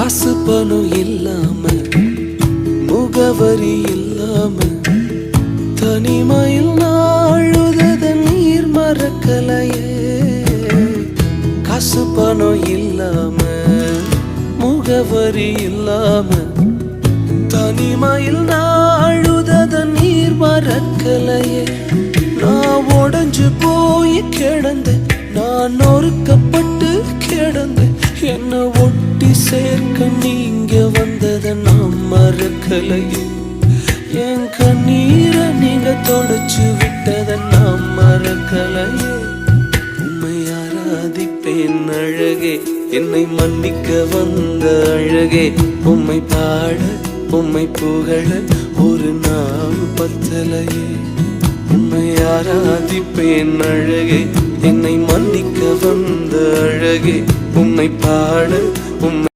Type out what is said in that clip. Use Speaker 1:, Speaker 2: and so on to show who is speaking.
Speaker 1: காசு பணம் இல்லாம முகவரி இல்லாம தனிமையில் நாழுத நீர் மறக்கலையே. காசு பணம் இல்லாம முகவரி இல்லாம தனிமையில் நாழுத நீர் மறக்கலையே. நான் உடைஞ்சு போய் கிடந்தேன், நான் நொறுக்கப்பட்டு கிடந்தேன். என்ன ஒட்டி சேர்க்க நீங்க வந்ததை நான் மறக்கலையே. என் கண்ணீரை நீங்க தொடச்சு விட்டதை நான் மறக்கலையே. உம்மை ஆராதிப்பேன் அழகே, என்னை மன்னிக்க வந்த அழகே. உம்மை பாட உம்மை புகழ ஒரு நாள் பத்தலையே. உம்மை ஆராதிப்பேன் அழகே, என்னை மன்னிக்க வந்த அழகே. உம்மை பாட உம்மை